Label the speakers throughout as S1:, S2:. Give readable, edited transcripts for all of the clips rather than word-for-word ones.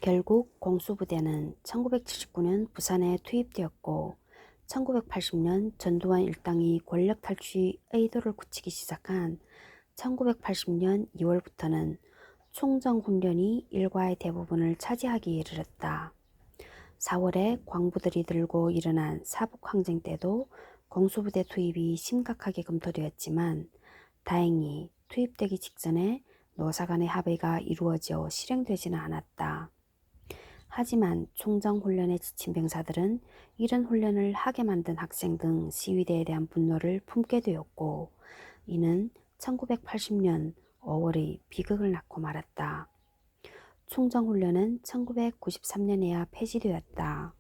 S1: 결국 공수부대는 1979년 부산에 투입되었고 1980년 전두환 일당이 권력 탈취 의도를 굳히기 시작한 1980년 2월부터는 총정훈련이 일과의 대부분을 차지하기에 이르렀다. 4월에 광부들이 들고 일어난 사북항쟁 때도 공수부대 투입이 심각하게 검토되었지만 다행히 투입되기 직전에 노사 간의 합의가 이루어져 실행되지는 않았다. 하지만 총정훈련에 지친 병사들은 이런 훈련을 하게 만든 학생 등 시위대에 대한 분노를 품게 되었고 이는 1980년 5월의 비극을 낳고 말았다. 총정훈련은 1993년에야 폐지되었다.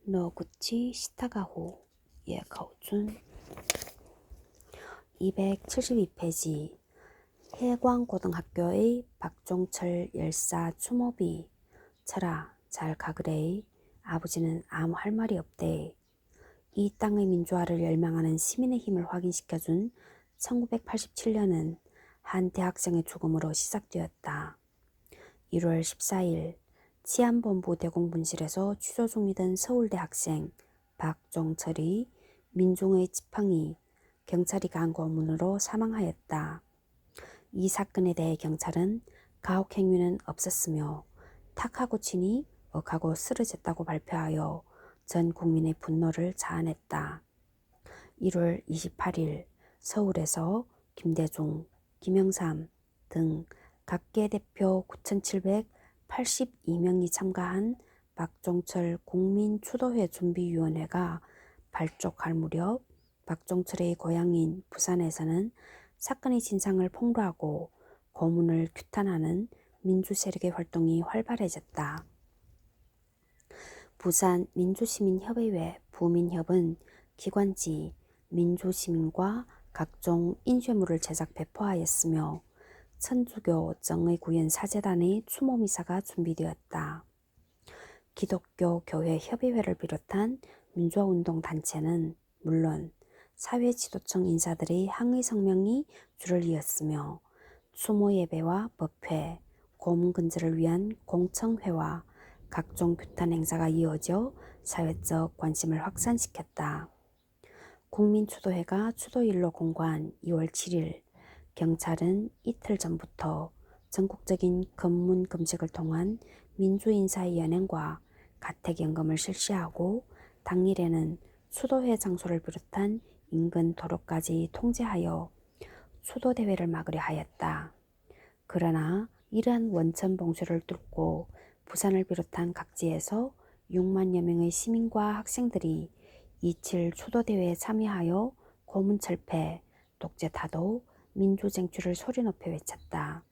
S1: 노구치 시타가호 예거준 272페이지 해광고등학교의 박종철 열사 추모비 철아 잘 가그래 아버지는 아무 할 말이 없대. 이 땅의 민주화를 열망하는 시민의 힘을 확인시켜준 1987년은 한 대학생의 죽음으로 시작되었다. 1월 14일 치안본부 대공분실에서 취조 중이던 서울대 학생 박종철이 민중의 지팡이 경찰이 간 고문으로 사망하였다. 이 사건에 대해 경찰은 가혹 행위는 없었으며 탁하고 치니 억하고 쓰러졌다고 발표하여 전 국민의 분노를 자아냈다. 1월 28일 서울에서 김대중, 김영삼 등 각계 대표 9,782명이 참가한 박종철 국민추도회 준비위원회가 발족할 무렵 박종철의 고향인 부산에서는 사건의 진상을 폭로하고 고문을 규탄하는 민주세력의 활동이 활발해졌다. 부산 민주시민협의회 부민협은 기관지 민주시민과 각종 인쇄물을 제작 배포하였으며 천주교 정의구현 사제단의 추모미사가 준비되었다. 기독교 교회 협의회를 비롯한 민주화운동 단체는 물론 사회지도층 인사들의 항의 성명이 줄을 이었으며 추모예배와 법회, 고문근절을 위한 공청회와 각종 규탄 행사가 이어져 사회적 관심을 확산시켰다. 국민추도회가 추도일로 공고한 2월 7일 경찰은 이틀 전부터 전국적인 검문 검색을 통한 민주인사의 연행과 가택연금을 실시하고 당일에는 추도회 장소를 비롯한 인근 도로까지 통제하여 추도대회를 막으려 하였다. 그러나 이러한 원천 봉쇄를 뚫고 부산을 비롯한 각지에서 6만여 명의 시민과 학생들이 27 추도대회에 참여하여 고문철폐, 독재타도, 민주쟁취를 소리높여 외쳤다.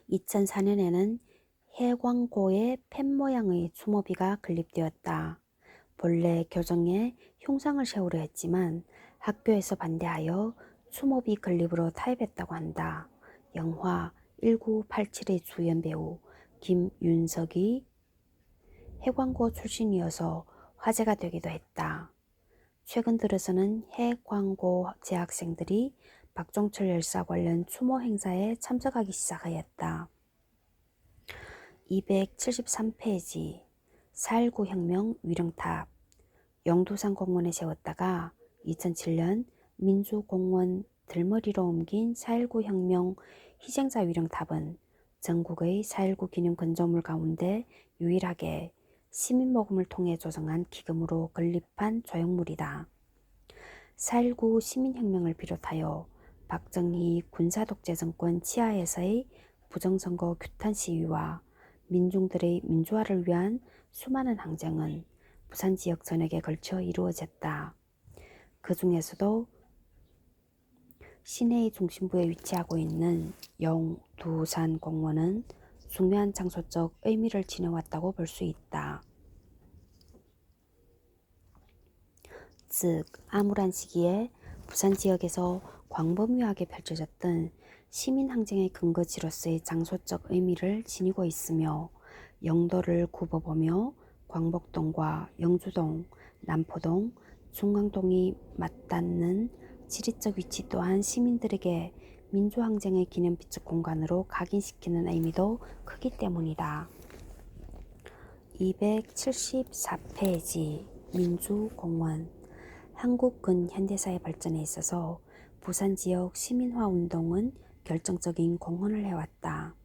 S1: 2004년에는 해광고의 펜 모양의 추모비가 건립되었다. 본래 교정에 흉상을 세우려 했지만 학교에서 반대하여 추모비 건립으로 타협했다고 한다. 영화 1987의 주연 배우 김윤석이 해광고 출신이어서 화제가 되기도 했다. 최근 들어서는 해광고 재학생들이 박종철 열사 관련 추모 행사에 참석하기 시작하였다. 273페이지 4.19 혁명 위령탑 영도산 공원에 세웠다가 2007년 민주공원 들머리로 옮긴 4.19 혁명 희생자 위령탑은 전국의 4.19 기념 건조물 가운데 유일하게 시민모금을 통해 조성한 기금으로 건립한 조형물이다. 4.19 시민혁명을 비롯하여 박정희 군사독재 정권 치하에서의 부정선거 규탄 시위와 민중들의 민주화를 위한 수많은 항쟁은 부산 지역 전역에 걸쳐 이루어졌다. 그 중에서도 시내의 중심부에 위치하고 있는 영두산 공원은 중요한 장소적 의미를 지녀왔다고 볼 수 있다. 즉, 암울한 시기에 부산 지역에서 광범위하게 펼쳐졌던 시민항쟁의 근거지로서의 장소적 의미를 지니고 있으며 영도를 굽어보며 광복동과 영주동, 남포동, 중앙동이 맞닿는 지리적 위치 또한 시민들에게 민주항쟁의 기념비축 공간으로 각인시키는 의미도 크기 때문이다. 274페이지 민주공원. 한국 근현대사의 발전에 있어서 부산지역 시민화운동은 결정적인 공헌을 해왔다.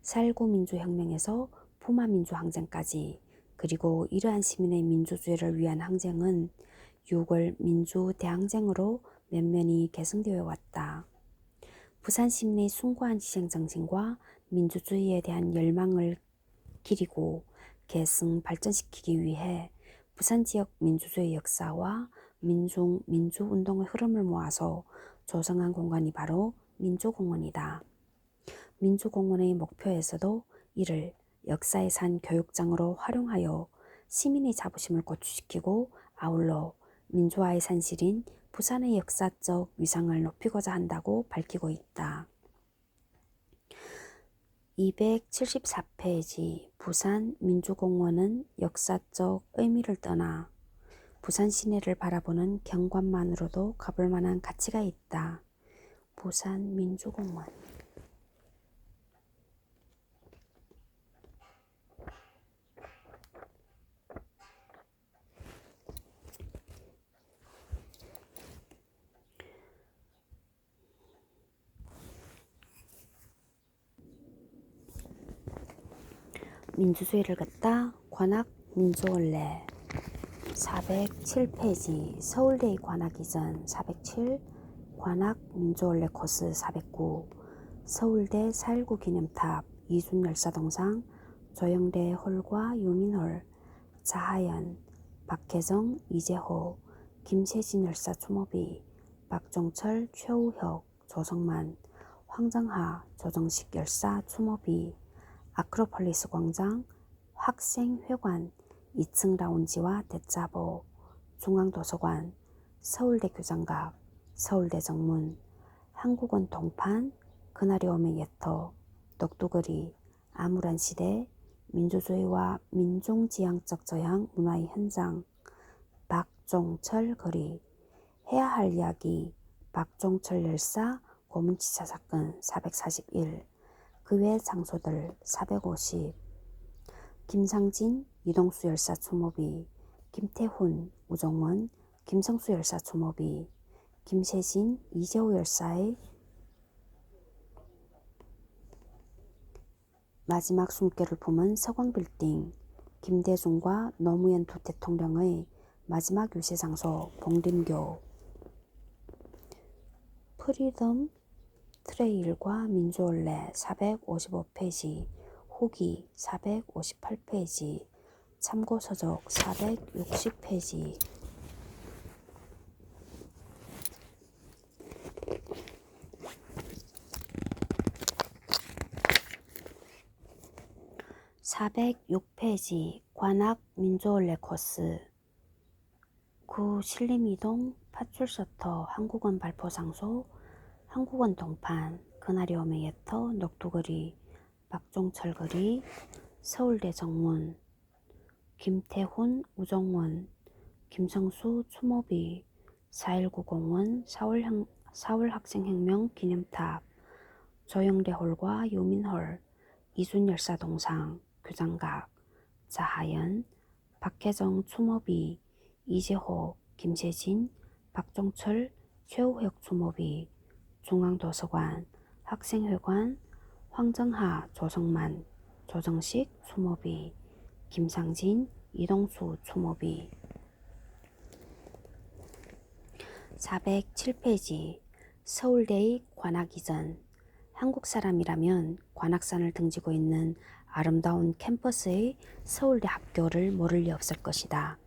S1: 4.19 민주혁명에서 포마민주항쟁까지, 그리고 이러한 시민의 민주주의를 위한 항쟁은 6월 민주대항쟁으로 면면이 계승되어 왔다. 부산 시민의 숭고한 희생정신과 민주주의에 대한 열망을 기리고 계승 발전시키기 위해 부산 지역 민주주의 역사와 민주운동의 흐름을 모아서 조성한 공간이 바로 민주공원이다. 민주공원의 목표에서도 이를 역사의 산 교육장으로 활용하여 시민의 자부심을 고취시키고 아울러 민주화의 산실인 부산의 역사적 위상을 높이고자 한다고 밝히고 있다. 274페이지 부산 민주공원은 역사적 의미를 떠나 부산 시내를 바라보는 경관만으로도 가볼 만한 가치가 있다. 부산 민주공원. 민주주의를 긋다 관악 민주원래. 407페이지 서울대의 관악 이전. 407 관악 민주원래 코스. 409 서울대 4.19 기념탑, 이순열사동상, 조영대 홀과 유민홀, 자하연, 박혜정, 이재호, 김세진 열사 추모비, 박종철, 최우혁, 조성만, 황정하, 조정식 열사 추모비, 아크로폴리스 광장, 학생회관, 2층 라운지와 대자보, 중앙도서관, 서울대 교장각, 서울대 정문, 한국원 동판, 그날이 오면 예터, 녹두거리, 암울한 시대, 민주주의와 민중지향적 저항 문화의 현장, 박종철 거리, 해야 할 이야기, 박종철 열사 고문치사 사건. 441 그 외 장소들. 450 김상진, 이동수 열사 추모비, 김태훈, 우정원, 김성수 열사 추모비, 김세진, 이재호 열사의 마지막 숨결을 품은 서광빌딩, 김대중과 노무현 두 대통령의 마지막 유세 장소 봉림교, 프리덤 트레일과 민주올레. 455페이지 후기. 458페이지 참고서적. 460페이지 406페이지 관악 민주올레 코스. 구 신림이동 파출셔터 한국원 발포 장소, 한국원 동판, 그날이 오면 예터, 녹두거리, 박종철 거리, 서울대 정문, 김태훈, 우정원, 김성수 추모비, 4.19 공원, 4월 학생혁명 기념탑, 조영래 홀과 유민홀, 이순열사 동상, 교장각, 자하연, 박혜정 추모비, 이재호, 김세진, 박종철, 최우혁 추모비, 중앙도서관, 학생회관, 황정하, 조성만, 조정식 추모비, 김상진, 이동수 추모비. 407페이지 서울대의 관악 이전. 한국 사람이라면 관악산을 등지고 있는 아름다운 캠퍼스의 서울대 학교를 모를 리 없을 것이다.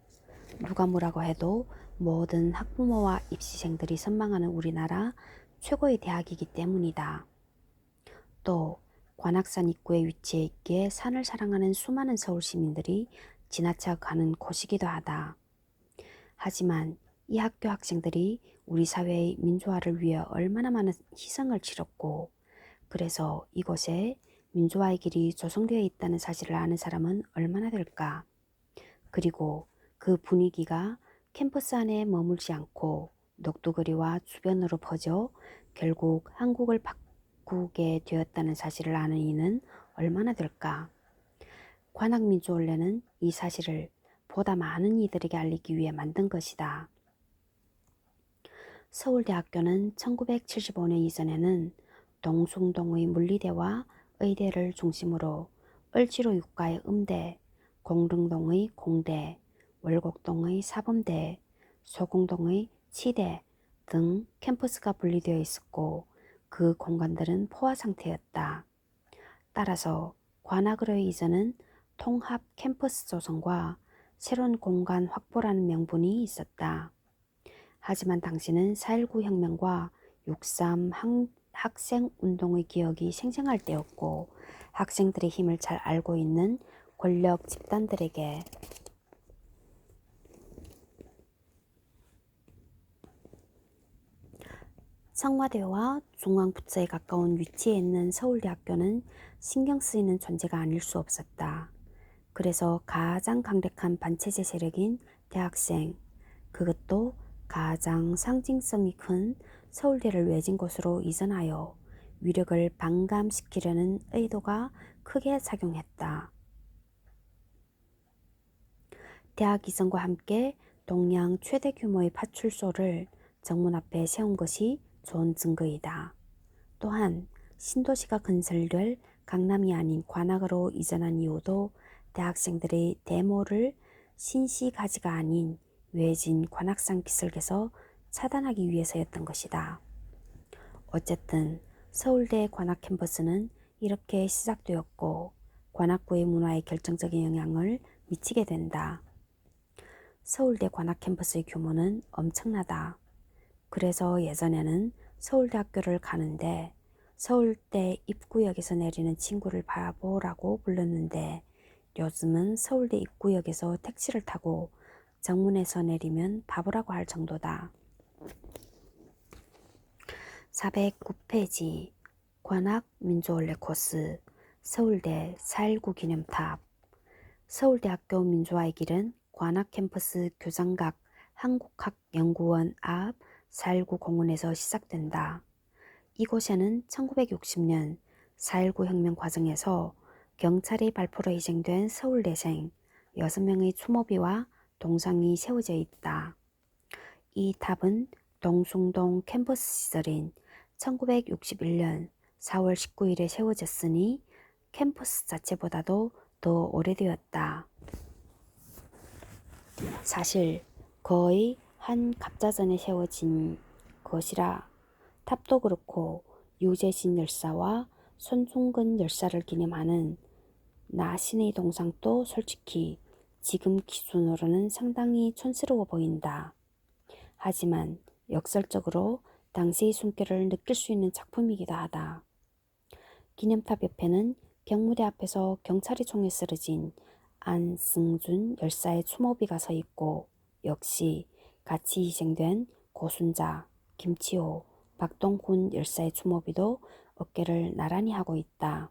S1: 누가 뭐라고 해도 모든 학부모와 입시생들이 선망하는 우리나라 최고의 대학이기 때문이다. 또 관악산 입구에 위치해 있기에 산을 사랑하는 수많은 서울 시민들이 지나쳐 가는 곳이기도 하다. 하지만 이 학교 학생들이 우리 사회의 민주화를 위해 얼마나 많은 희생을 치렀고, 그래서 이곳에 민주화의 길이 조성되어 있다는 사실을 아는 사람은 얼마나 될까? 그리고 그 분위기가 캠퍼스 안에 머물지 않고 녹두거리와 주변으로 퍼져 결국 한국을 바꾸게 되었다는 사실을 아는 이는 얼마나 될까? 관악민주원래는 이 사실을 보다 많은 이들에게 알리기 위해 만든 것이다. 서울대학교는 1975년 이전에는 동숭동의 물리대와 의대를 중심으로 을지로 육가의 음대, 공릉동의 공대, 월곡동의 사범대, 소공동의 치대 등 캠퍼스가 분리되어 있었고 그 공간들은 포화 상태였다. 따라서 관악으로의 이전은 통합 캠퍼스 조성과 새로운 공간 확보라는 명분이 있었다. 하지만 당시는 4.19 혁명과 6.3 학생운동의 기억이 생생할 때였고 학생들의 힘을 잘 알고 있는 권력 집단들에게 청와대와 중앙부처에 가까운 위치에 있는 서울대학교는 신경 쓰이는 존재가 아닐 수 없었다. 그래서 가장 강력한 반체제 세력인 대학생, 그것도 가장 상징성이 큰 서울대를 외진 곳으로 이전하여 위력을 반감시키려는 의도가 크게 작용했다. 대학 이전과 함께 동양 최대 규모의 파출소를 정문 앞에 세운 것이 좋은 증거이다. 또한 신도시가 건설될 강남이 아닌 관악으로 이전한 이유도 대학생들의 데모를 신시가지가 아닌 외진 관악산 기슭에서 차단하기 위해서였던 것이다. 어쨌든 서울대 관악 캠퍼스는 이렇게 시작되었고 관악구의 문화에 결정적인 영향을 미치게 된다. 서울대 관악 캠퍼스의 규모는 엄청나다. 그래서 예전에는 서울대학교를 가는데 서울대 입구역에서 내리는 친구를 바보라고 불렀는데 요즘은 서울대 입구역에서 택시를 타고 정문에서 내리면 바보라고 할 정도다. 409페이지 관악민주원래 코스 서울대 4.19 기념탑 서울대학교 민주화의 길은 관악캠퍼스 교장각 한국학연구원 앞 4.19 공원에서 시작된다. 이곳에는 1960년 4.19 혁명 과정에서 경찰의 발포로 희생된 서울대생 6명의 추모비와 동상이 세워져 있다. 이 탑은 동숭동 캠퍼스 시절인 1961년 4월 19일에 세워졌으니 캠퍼스 자체보다도 더 오래되었다. 사실 거의 한 갑자전에 세워진 것이라 탑도 그렇고 유재신 열사와 손중근 열사를 기념하는 나신의 동상도 솔직히 지금 기준으로는 상당히 촌스러워 보인다. 하지만 역설적으로 당시의 숨결을 느낄 수 있는 작품이기도 하다. 기념탑 옆에는 경무대 앞에서 경찰의 총에 쓰러진 안승준 열사의 추모비가 서 있고 역시 같이 희생된 고순자, 김치호, 박동훈 열사의 추모비도 어깨를 나란히 하고 있다.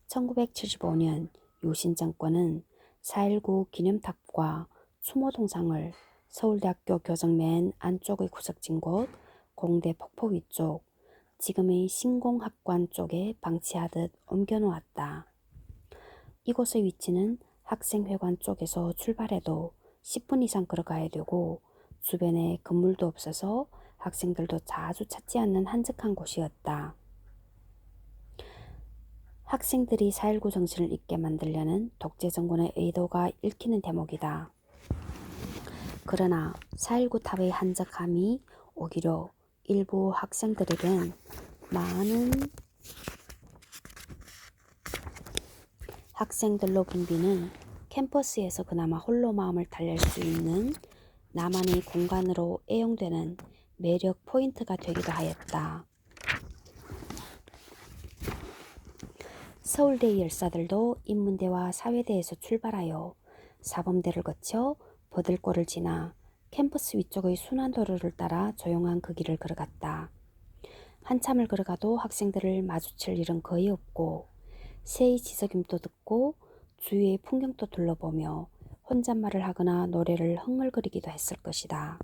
S1: 1975년 유신 정권은 4.19 기념탑과 추모 동상을 서울대학교 교정 맨 안쪽의 구석진 곳 공대 폭포 위쪽 지금의 신공학관 쪽에 방치하듯 옮겨놓았다. 이곳의 위치는 학생회관 쪽에서 출발해도 10분 이상 걸어가야 되고 주변에 건물도 없어서 학생들도 자주 찾지 않는 한적한 곳이었다. 학생들이 4.19 정신을 잊게 만들려는 독재정권의 의도가 읽히는 대목이다. 그러나 4.19 탑의 한적함이 오히려 일부 학생들에겐 많은 학생들로 붐비는 캠퍼스에서 그나마 홀로 마음을 달랠 수 있는 나만의 공간으로 애용되는 매력 포인트가 되기도 하였다. 서울대 열사들도 인문대와 사회대에서 출발하여 사범대를 거쳐 버들골을 지나 캠퍼스 위쪽의 순환도로를 따라 조용한 그 길을 걸어갔다. 한참을 걸어가도 학생들을 마주칠 일은 거의 없고 새의 지저귀도 듣고 주위의 풍경도 둘러보며 혼잣말을 하거나 노래를 흥얼거리기도 했을 것이다.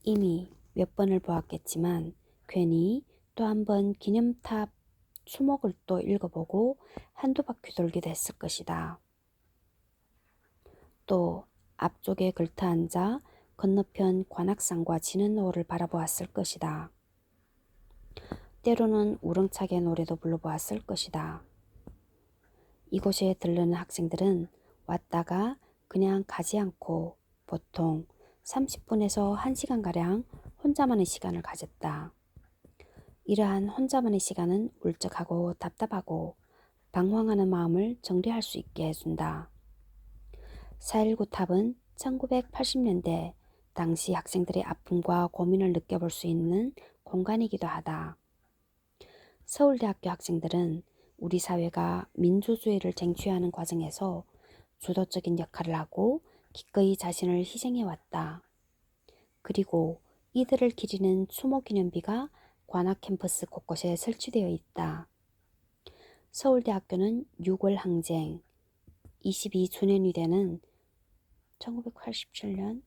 S1: 이미 몇 번을 보았겠지만 괜히 또 한 번 기념탑 수목을 또 읽어보고 한두 바퀴 돌기도 했을 것이다. 또 앞쪽에 걸터앉아 건너편 관악산과 지는 노을을 바라보았을 것이다. 때로는 우렁차게 노래도 불러보았을 것이다. 이곳에 들르는 학생들은 왔다가 그냥 가지 않고 보통 30분에서 1시간가량 혼자만의 시간을 가졌다. 이러한 혼자만의 시간은 울적하고 답답하고 방황하는 마음을 정리할 수 있게 해준다. 4.19 탑은 1980년대 당시 학생들의 아픔과 고민을 느껴볼 수 있는 공간이기도 하다. 서울대학교 학생들은 우리 사회가 민주주의를 쟁취하는 과정에서 주도적인 역할을 하고 기꺼이 자신을 희생해왔다. 그리고 이들을 기리는 추모기념비가 관악 캠퍼스 곳곳에 설치되어 있다. 서울대학교는 6월 항쟁 22주년이 되는 1987년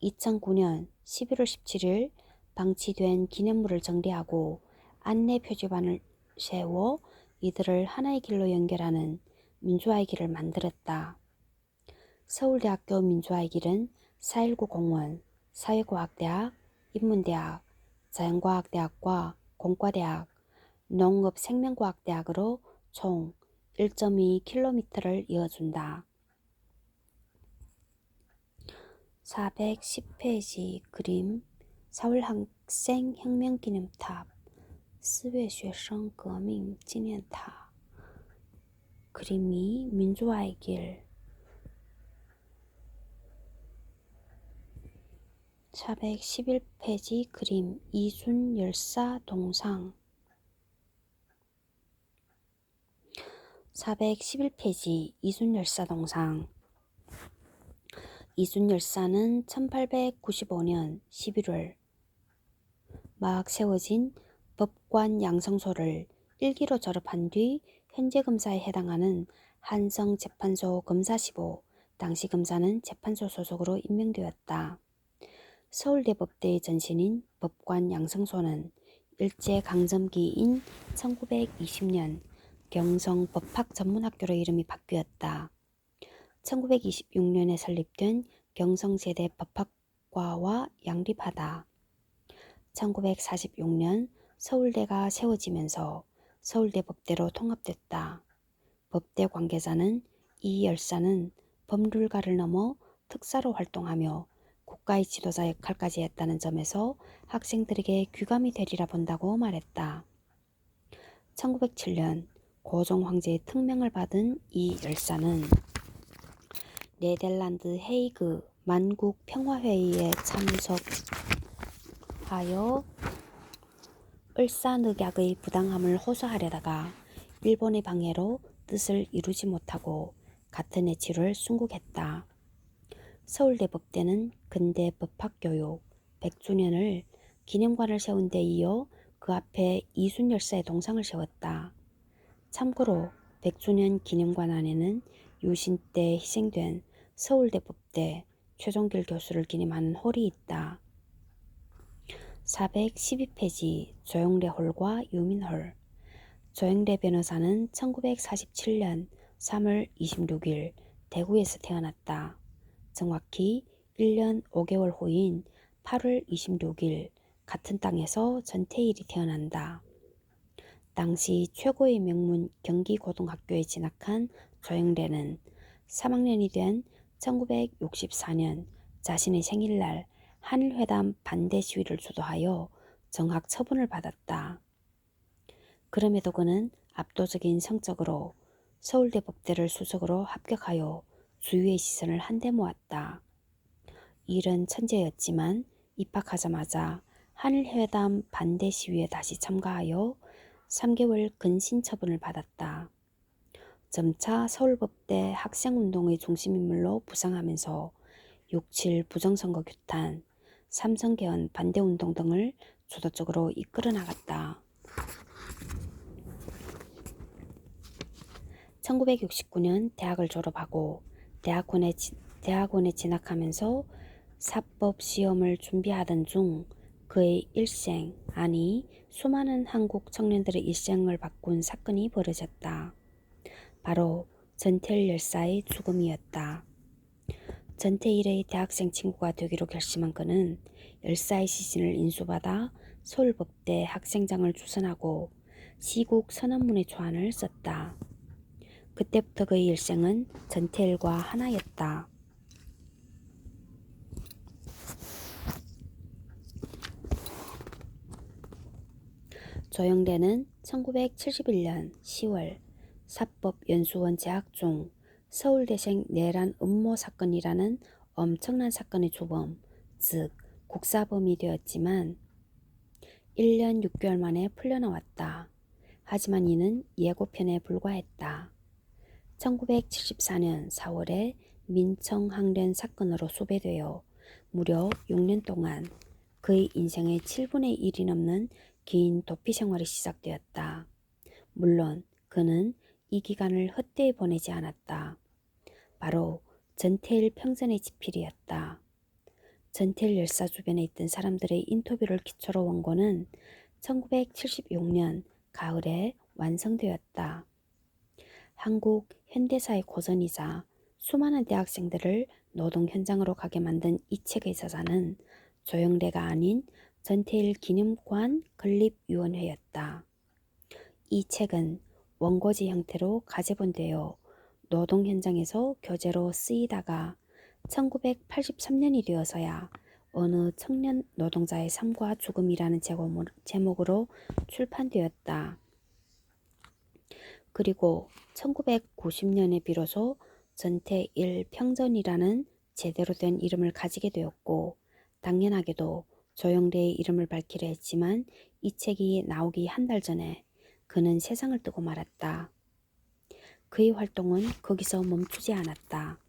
S1: 2009년 11월 17일 방치된 기념물을 정리하고 안내 표지판을 세워 이들을 하나의 길로 연결하는 민주화의 길을 만들었다. 서울대학교 민주화의 길은 4.19 공원, 사회과학대학, 인문대학, 자연과학대학과 공과대학, 농업생명과학대학으로 총 1.2km를 이어준다. 410페이지 그림 서울 학생 혁명 기념탑 4회学生革命纪念塔 그림이 민주화의 길 411페이지 그림 이순 열사 동상 411페이지 이순 열사 동상 이순 열사는 1895년 11월 막 세워진 법관 양성소를 1기로 졸업한 뒤 현재 검사에 해당하는 한성재판소 검사시보 당시 검사는 재판소 소속으로 임명되었다. 서울대법대의 전신인 법관 양성소는 일제강점기인 1920년 경성 법학전문학교로 이름이 바뀌었다. 1926년에 설립된 경성제대 법학과와 양립하다. 1946년 서울대가 세워지면서 서울대법대로 통합됐다. 법대 관계자는 이 열사는 법률가를 넘어 특사로 활동하며 국가의 지도자 역할까지 했다는 점에서 학생들에게 귀감이 되리라 본다고 말했다. 1907년 고종 황제의 특명을 받은 이 열사는 네덜란드 헤이그 만국 평화회의에 참석하여 을사늑약의 부당함을 호소하려다가 일본의 방해로 뜻을 이루지 못하고 같은 해 7월 순국했다. 서울대법대는 근대 법학교육 100주년을 기념관을 세운 데 이어 그 앞에 이순 열사의 동상을 세웠다. 참고로 100주년 기념관 안에는 유신 때 희생된 서울대법대 최종길 교수를 기념하는 홀이 있다. 412페이지 조영래 홀과 유민홀 조영래 변호사는 1947년 3월 26일 대구에서 태어났다. 정확히 1년 5개월 후인 8월 26일 같은 땅에서 전태일이 태어난다. 당시 최고의 명문 경기고등학교에 진학한 조영래는 3학년이 된 1964년 자신의 생일날 한일회담 반대 시위를 주도하여 정학 처분을 받았다. 그럼에도 그는 압도적인 성적으로 서울대 법대를 수석으로 합격하여 주위의 시선을 한데 모았다. 일은 천재였지만 입학하자마자 한일회담 반대 시위에 다시 참가하여 3개월 근신 처분을 받았다. 점차 서울법대 학생운동의 중심인물로 부상하면서 6.7 부정선거 규탄, 삼성개헌 반대운동 등을 주도적으로 이끌어 나갔다. 1969년 대학을 졸업하고 대학원에 진학하면서 사법 시험을 준비하던 중 그의 일생, 아니 수많은 한국 청년들의 일생을 바꾼 사건이 벌어졌다. 바로 전태일 열사의 죽음이었다. 전태일의 대학생 친구가 되기로 결심한 그는 열사의 시신을 인수받아 서울법대 학생장을 주선하고 시국 선언문의 초안을 썼다. 그때부터 그의 일생은 전태일과 하나였다. 조영래는 1971년 10월 사법연수원 재학 중 서울대생 내란 음모 사건이라는 엄청난 사건의 주범, 즉 국사범이 되었지만 1년 6개월 만에 풀려나왔다. 하지만 이는 예고편에 불과했다. 1974년 4월에 민청항련 사건으로 수배되어 무려 6년 동안 그의 인생의 7분의 1이 넘는 긴 도피 생활이 시작되었다. 물론 그는 이 기간을 헛되이 보내지 않았다. 바로 전태일 평전의 집필이었다. 전태일 열사 주변에 있던 사람들의 인터뷰를 기초로 원고는 1976년 가을에 완성되었다. 한국 현대사의 고전이자 수많은 대학생들을 노동 현장으로 가게 만든 이 책의 저자는 조영래가 아닌 전태일 기념관 건립위원회였다. 이 책은 원고지 형태로 가제본되어 노동 현장에서 교재로 쓰이다가 1983년이 되어서야 어느 청년 노동자의 삶과 죽음이라는 제목으로 출판되었다. 그리고 1990년에 비로소 전태일 평전이라는 제대로 된 이름을 가지게 되었고, 당연하게도 조영래의 이름을 밝히려 했지만 이 책이 나오기 한 달 전에 그는 세상을 뜨고 말았다. 그의 활동은 거기서 멈추지 않았다.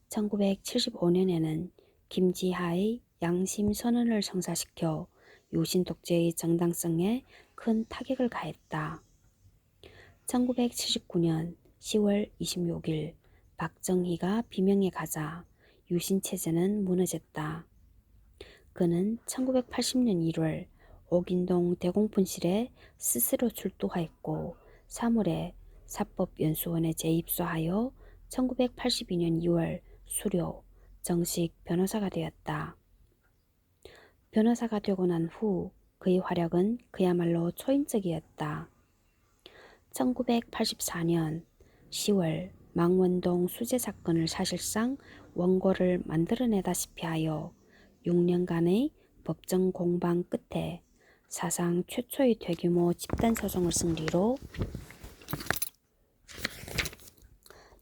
S1: 1975년에는 김지하의 양심선언을 성사시켜 유신 독재의 정당성에 큰 타격을 가했다. 1979년 10월 26일 박정희가 비명에 가자 유신체제는 무너졌다. 그는 1980년 1월 옥인동 대공분실에 스스로 출두하였고 3월에 사법연수원에 재입소하여 1982년 2월 수료 정식 변호사가 되었다. 변호사가 되고 난 후 그의 활약은 그야말로 초인적이었다. 1984년 10월 망원동 수재 사건을 사실상 원고를 만들어내다시피 하여 6년간의 법정 공방 끝에 사상 최초의 대규모 집단소송을 승리로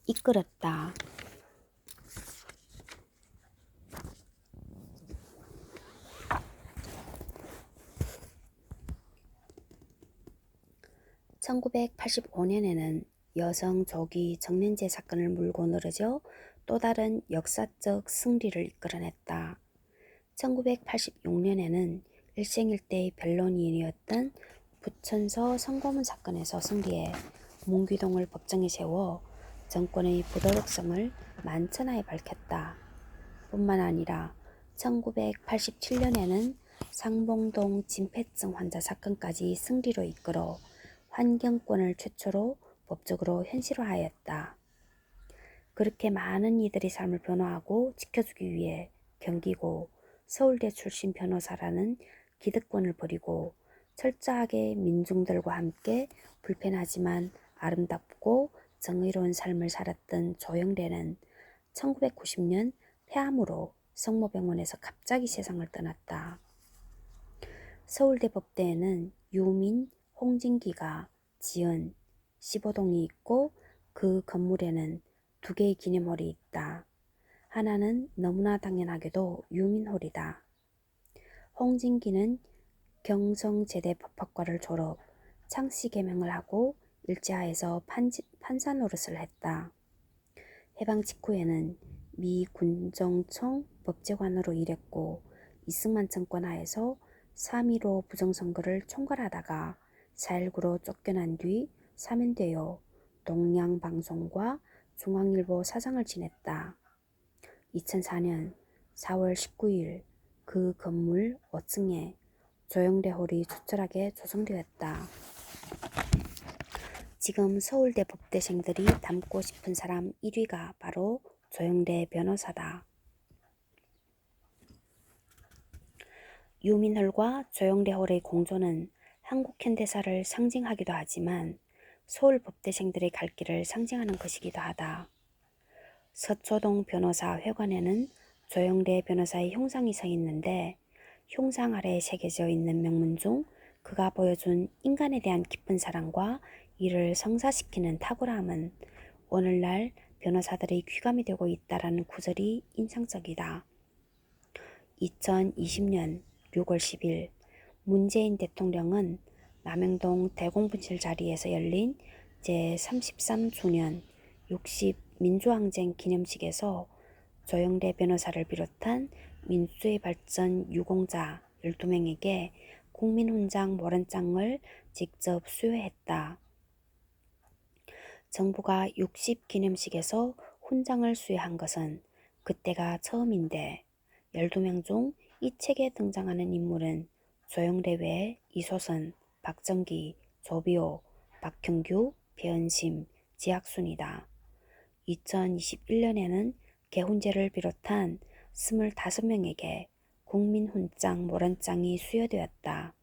S1: 이끌었다. (1985년에는) 여성 조기 정년제 사건을 물고 늘어져 또 다른 역사적 승리를 이끌어냈다. 1986년에는 일생일대의 변론인이었던 부천서 성고문 사건에서 승리해 문귀동을 법정에 세워 정권의 부도덕성을 만천하에 밝혔다. 뿐만 아니라 1987년에는 상봉동 진폐증 환자 사건까지 승리로 이끌어 환경권을 최초로 법적으로 현실화하였다. 그렇게 많은 이들의 삶을 변호하고 지켜주기 위해 경기고 서울대 출신 변호사라는 기득권을 버리고 철저하게 민중들과 함께 불편하지만 아름답고 정의로운 삶을 살았던 조영래는 1990년 폐암으로 성모병원에서 갑자기 세상을 떠났다. 서울대 법대에는 유민, 홍진기가 지은 15동이 있고 그 건물에는 2개의 기념홀이 있다. 하나는 너무나 당연하게도 유민홀이다. 홍진기는 경성제대 법학과를 졸업, 창씨 개명을 하고 일제하에서 판사 노릇을 했다. 해방 직후에는 미 군정청 법제관으로 일했고 이승만 정권 하에서 3.15 부정선거를 총괄하다가 4.19로 쫓겨난 뒤 사면되어 동양방송과 중앙일보 사장을 지냈다. 2004년 4월 19일 그 건물 5층에 조영래 홀이 조촐하게 조성되었다. 지금 서울대 법대생들이 닮고 싶은 사람 1위가 바로 조영래 변호사다. 유민홀과 조영래 홀의 공조는 한국 현대사를 상징하기도 하지만 서울 법대생들의 갈 길을 상징하는 것이기도 하다. 서초동 변호사 회관에는 조영래 변호사의 흉상이 서 있는데 흉상 아래에 새겨져 있는 명문 중 그가 보여준 인간에 대한 깊은 사랑과 이를 성사시키는 탁월함은 오늘날 변호사들의 귀감이 되고 있다라는 구절이 인상적이다. 2020년 6월 10일 문재인 대통령은 남영동 대공분실 자리에서 열린 제33주년 60 민주항쟁 기념식에서 조영래 변호사를 비롯한 민주주의 발전 유공자 12명에게 국민훈장 모란장을 직접 수여했다. 정부가 60 기념식에서 훈장을 수여한 것은 그때가 처음인데 12명 중 이 책에 등장하는 인물은 조영래 외에 이소선, 박정기, 조비오, 박형규, 배은심, 지학순이다. 2021년에는 개훈제를 비롯한 25명에게 국민훈장 모란장이 수여되었다.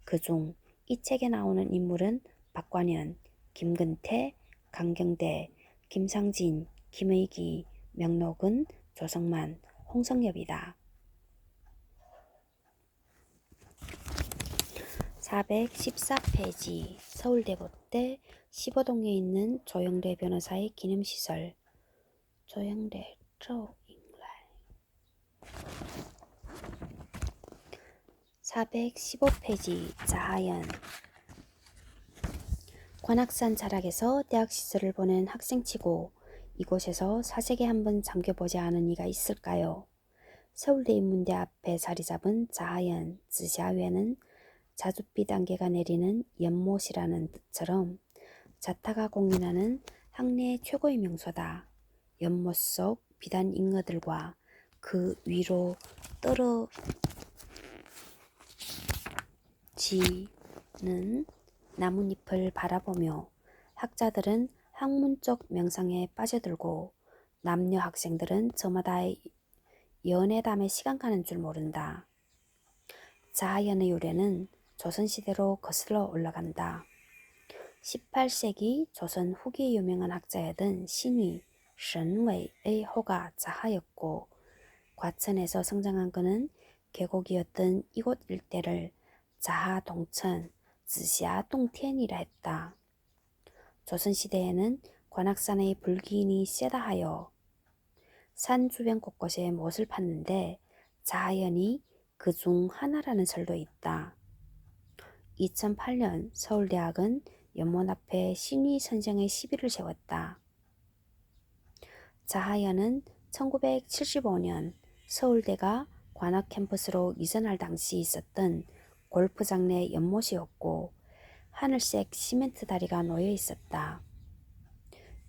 S1: 그중 이 책에 나오는 인물은 박관현, 김근태, 강경대, 김상진, 김의기, 명록은, 조성만, 홍성엽이다. 414페이지 서울대법대 15동에 있는 조영래 변호사의 기념시설. 조영래 415페이지 자하연 관악산 자락에서 대학 시절을 보낸 학생치고 이곳에서 사색에 한번 잠겨보지 않은 이가 있을까요? 서울대 인문대 앞에 자리 잡은 자하연, 지샤회는 자줏빛 안개가 내리는 연못이라는 뜻처럼 자타가 공인하는 학내 최고의 명소다. 연못 속 비단 잉어들과 그 위로 떨어지는 나뭇잎을 바라보며 학자들은 학문적 명상에 빠져들고 남녀 학생들은 저마다 연애담에 시간 가는 줄 모른다. 자하연의 유래는 조선시대로 거슬러 올라간다. 18세기 조선 후기 유명한 학자였던 신위,沈巍의 호가 자하였고 과천에서 성장한 그는 계곡이었던 이곳 일대를 자하동천, 지샤동텐이라 했다. 조선시대에는 관악산의 불기인이 세다 하여 산 주변 곳곳에 못을 팠는데 자하연이 그 중 하나라는 설도 있다. 2008년 서울대학은 연못 앞에 신위 선생의 시비를 세웠다. 자하연은 1975년 서울대가 관악 캠퍼스로 이전할 당시 있었던 골프장 내 연못이었고 하늘색 시멘트 다리가 놓여 있었다.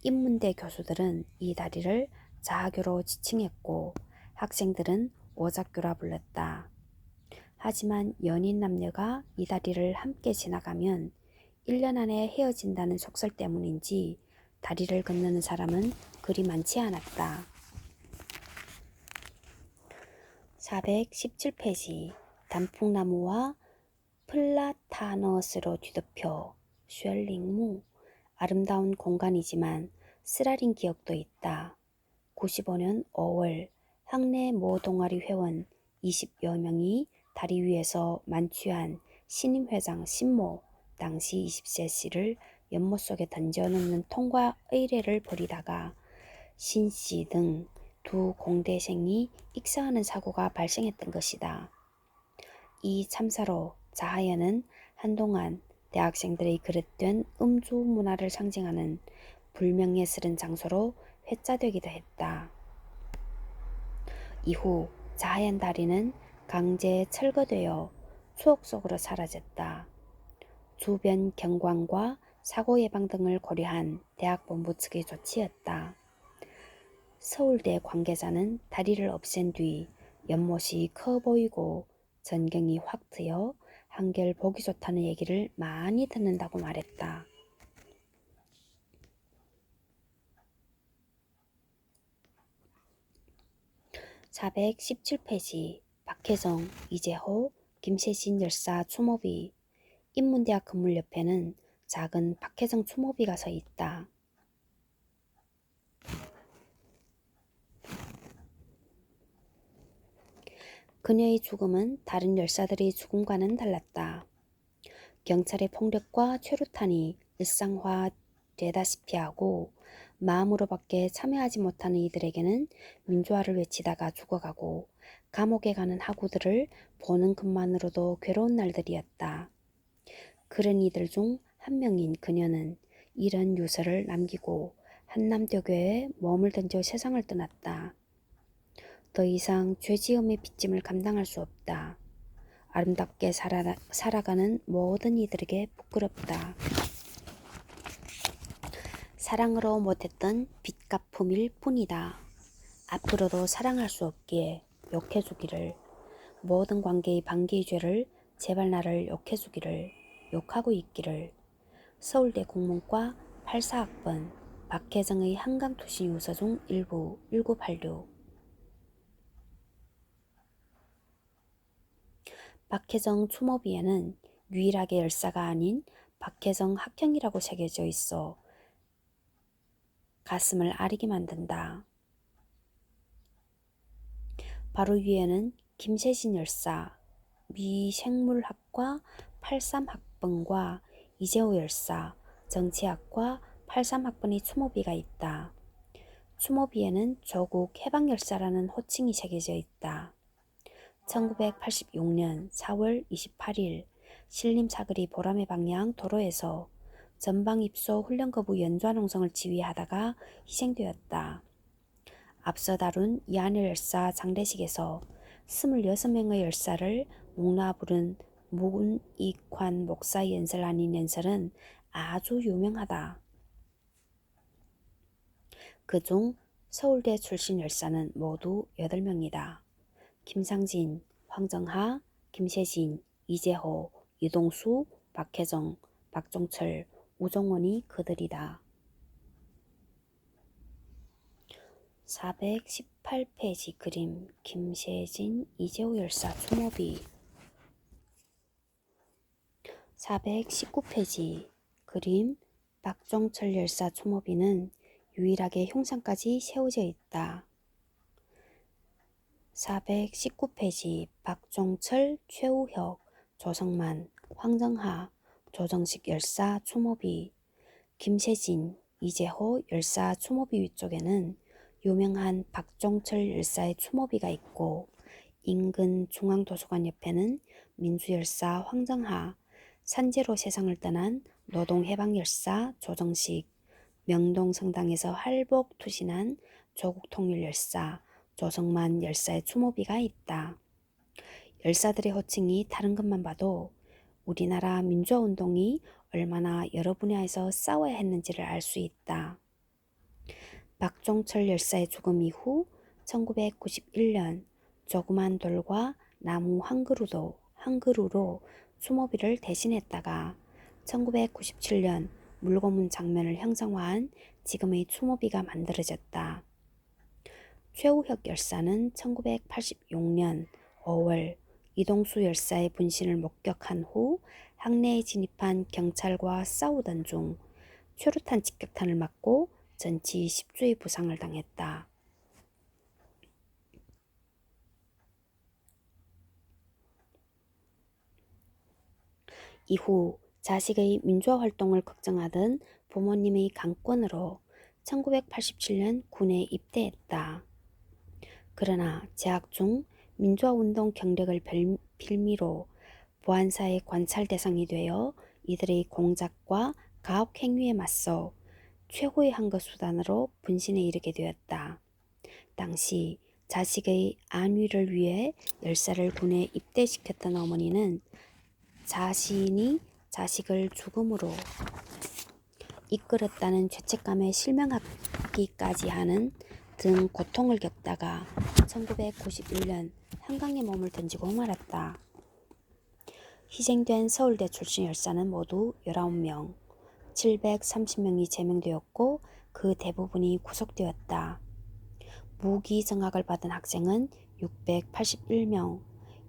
S1: 인문대 교수들은 이 다리를 자하교로 지칭했고 학생들은 오작교라 불렀다. 하지만 연인 남녀가 이 다리를 함께 지나가면 1년 안에 헤어진다는 속설 때문인지 다리를 건너는 사람은 그리 많지 않았다. 417페이지 단풍나무와 플라타너스로 뒤덮여 쉘링무 아름다운 공간이지만 쓰라린 기억도 있다. 95년 5월 학내 모 동아리 회원 20여 명이 다리 위에서 만취한 신임회장 신모 당시 20세 씨를 연못 속에 던져놓는 통과 의례를 벌이다가 신씨 등 두 공대생이 익사하는 사고가 발생했던 것이다. 이 참사로 자하연은 한동안 대학생들의 그릇된 음주 문화를 상징하는 불명예스런 장소로 회자되기도 했다. 이후 자하연 다리는 강제 철거되어 추억 속으로 사라졌다. 주변 경관과 사고 예방 등을 고려한 대학 본부 측의 조치였다. 서울대 관계자는 다리를 없앤 뒤 연못이 커 보이고 전경이 확 트여 한결 보기 좋다는 얘기를 많이 듣는다고 말했다. (417페이지) 박혜정, 이재호, 김세진 열사 추모비. 인문대학 건물 옆에는 작은 박혜정 추모비가 서 있다. 그녀의 죽음은 다른 열사들의 죽음과는 달랐다. 경찰의 폭력과 최루탄이 일상화되다시피 하고 마음으로밖에 참여하지 못하는 이들에게는 민주화를 외치다가 죽어가고 감옥에 가는 학우들을 보는 것만으로도 괴로운 날들이었다. 그런 이들 중 한 명인 그녀는 이런 유서를 남기고 한남대교에 몸을 던져 세상을 떠났다. 더 이상 죄지음의 빚짐을 감당할 수 없다. 아름답게 살아가는 모든 이들에게 부끄럽다. 사랑으로 못했던 빚갚음일 뿐이다. 앞으로도 사랑할 수 없기에 욕해주기를, 모든 관계의 반기의 죄를 제발 나를 욕해주기를, 욕하고 있기를. 서울대 국문과 84학번 박혜정의 한강투신 유서 중 일부 1986. 박혜정 추모비에는 유일하게 열사가 아닌 박혜정 학형이라고 새겨져 있어 가슴을 아리게 만든다. 바로 위에는 김세진 열사, 미생물학과 83학번과 이재호 열사, 정치학과 83학번의 추모비가 있다. 추모비에는 조국 해방열사라는 호칭이 새겨져 있다. 1986년 4월 28일 신림사거리 보라매 방향 도로에서 전방입소 훈련거부 연좌농성을 지휘하다가 희생되었다. 앞서 다룬 이한열 열사 장례식에서 26명의 열사를 목놓아 부른 문익환 목사의 연설 아닌 연설은 아주 유명하다. 그중 서울대 출신 열사는 모두 8명이다. 김상진, 황정하, 김세진, 이재호, 이동수, 박혜정, 박종철, 우정원이 그들이다. 418페이지 그림 김세진, 이재호 열사 추모비. 419페이지 그림 박종철 열사 추모비는 유일하게 흉상까지 세워져 있다. 419페이지 박종철, 최우혁, 조성만, 황정하, 조정식 열사 추모비. 김세진, 이재호 열사 추모비 위쪽에는 유명한 박종철 열사의 추모비가 있고 인근 중앙도서관 옆에는 민주열사 황정하, 산재로 세상을 떠난 노동해방열사 조정식, 명동성당에서 할복 투신한 조국통일열사 조성만 열사의 추모비가 있다. 열사들의 호칭이 다른 것만 봐도 우리나라 민주화운동이 얼마나 여러 분야에서 싸워야 했는지를 알 수 있다. 박종철 열사의 죽음 이후 1991년 조그만 돌과 나무 한 그루로 추모비를 대신했다가 1997년 물고문 장면을 형상화한 지금의 추모비가 만들어졌다. 최우혁 열사는 1986년 5월 이동수 열사의 분신을 목격한 후 항내에 진입한 경찰과 싸우던 중 최루탄 직격탄을 맞고 전치 10주의 부상을 당했다. 이후 자식의 민주화 활동을 걱정하던 부모님의 강권으로 1987년 군에 입대했다. 그러나 재학 중 민주화운동 경력을 빌미로 보안사의 관찰 대상이 되어 이들의 공작과 가혹 행위에 맞서 최후의 항거 수단으로 분신에 이르게 되었다. 당시 자식의 안위를 위해 열사를 군에 입대시켰던 어머니는 자신이 자식을 죽음으로 이끌었다는 죄책감에 실명하기까지 하는 등 고통을 겪다가 1991년 한강에 몸을 던지고 말았다. 희생된 서울대 출신 열사는 모두 19명, 730명이 제명되었고 그 대부분이 구속되었다. 무기정학을 받은 학생은 681명,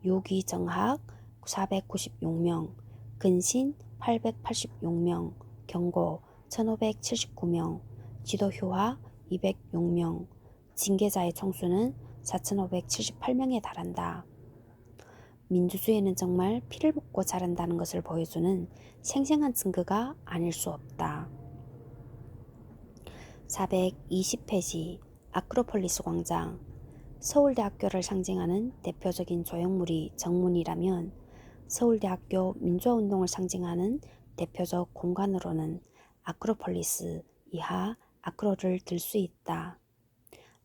S1: 요기정학 496명, 근신 886명, 경고 1579명, 지도효화 206명, 징계자의 총수는 4578명에 달한다. 민주주의는 정말 피를 먹고 자란다는 것을 보여주는 생생한 증거가 아닐 수 없다. 420페이지 아크로폴리스 광장. 서울대학교를 상징하는 대표적인 조형물이 정문이라면 서울대학교 민주화운동을 상징하는 대표적 공간으로는 아크로폴리스 이하 아크로를 들 수 있다.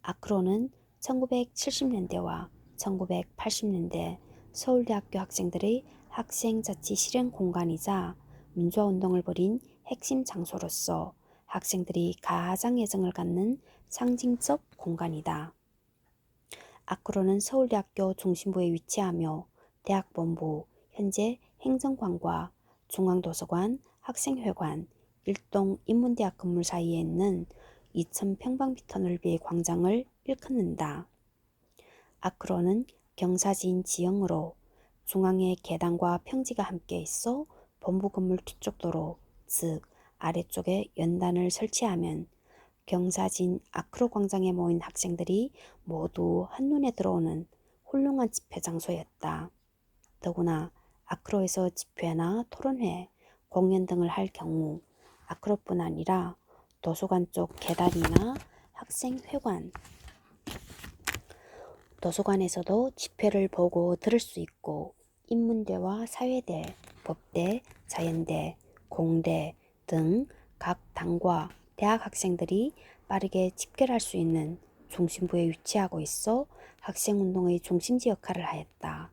S1: 아크로는 1970년대와 1980년대 서울대학교 학생들의 학생자치 실행 공간이자 민주화운동을 벌인 핵심 장소로서 학생들이 가장 애정을 갖는 상징적 공간이다. 아크로는 서울대학교 중심부에 위치하며 대학본부, 현재 행정관과 중앙도서관, 학생회관, 일동 인문대학 건물 사이에 있는 2000평방미터 넓이의 광장을 일컫는다. 아크로는 경사진 지형으로 중앙에 계단과 평지가 함께 있어 본부 건물 뒤쪽 도로, 즉 아래쪽에 연단을 설치하면 경사진 아크로 광장에 모인 학생들이 모두 한눈에 들어오는 훌륭한 집회 장소였다. 더구나 아크로에서 집회나 토론회, 공연 등을 할 경우 아크로뿐 아니라 도서관 쪽 계단이나 학생회관, 도서관에서도 집회를 보고 들을 수 있고 인문대와 사회대, 법대, 자연대, 공대 등 각 당과 대학 학생들이 빠르게 집결할 수 있는 중심부에 위치하고 있어 학생운동의 중심지 역할을 하였다.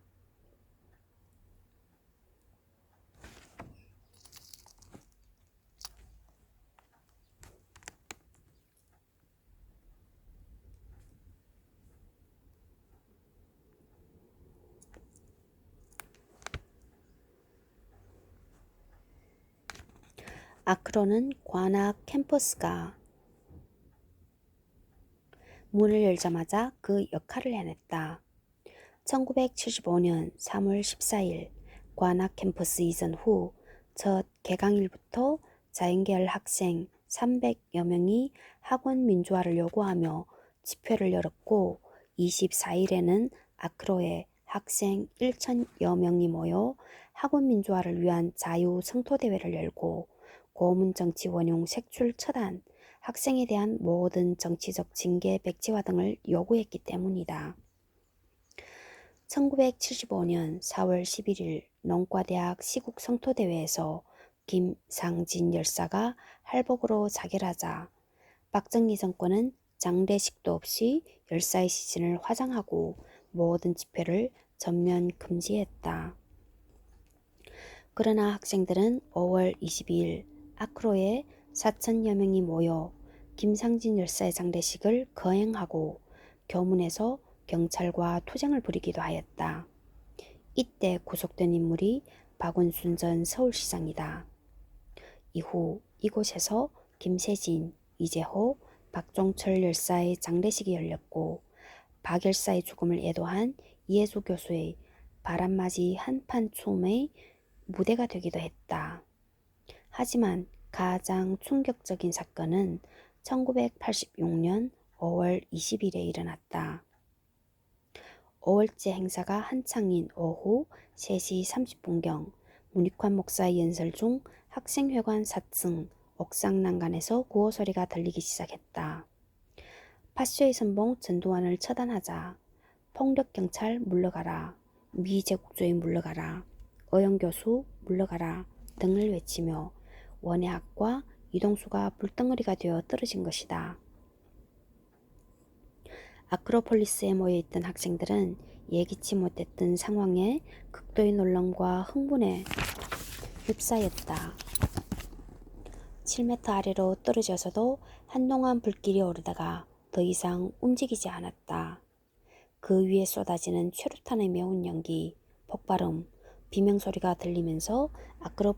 S1: 아크로는 관악 캠퍼스가 문을 열자마자 그 역할을 해냈다. 1975년 3월 14일 관악 캠퍼스 이전 후 첫 개강일부터 자연계열 학생 300여 명이 학원 민주화를 요구하며 집회를 열었고 24일에는 아크로에 학생 1,000여 명이 모여 학원 민주화를 위한 자유 성토대회를 열고 고문 정치 원용 색출 처단, 학생에 대한 모든 정치적 징계 백지화 등을 요구했기 때문이다. 1975년 4월 11일 농과대학 시국 성토대회에서 김상진 열사가 할복으로 자결하자 박정희 정권은 장례식도 없이 열사의 시신을 화장하고 모든 집회를 전면 금지했다. 그러나 학생들은 5월 22일 아크로에 4,000여 명이 모여 김상진 열사의 장례식을 거행하고 교문에서 경찰과 투쟁을 벌이기도 하였다. 이때 구속된 인물이 박원순 전 서울시장이다. 이후 이곳에서 김세진, 이재호, 박종철 열사의 장례식이 열렸고 박 열사의 죽음을 애도한 이해수 교수의 바람맞이 한판 춤의 무대가 되기도 했다. 하지만 가장 충격적인 사건은 1986년 5월 20일에 일어났다. 5월째 행사가 한창인 오후 3시 30분경 문익환 목사의 연설 중 학생회관 4층 옥상 난간에서 구호 소리가 들리기 시작했다. 파쇼의 선봉 전두환을 처단하자, 폭력경찰 물러가라, 미제국주의 물러가라, 어영교수 물러가라 등을 외치며 원예학과 이동수가 불덩어리가 되어 떨어진 것이다. 아크로폴리스에 모여있던 학생들은 예기치 못했던 상황에 극도의 놀람과 흥분에 휩싸였다. 7m 아래로 떨어져서도 한동안 불길이 오르다가 더 이상 움직이지 않았다. 그 위에 쏟아지는 최루탄의 매운 연기, 폭발음, 비명소리가 들리면서 아크로폴리스의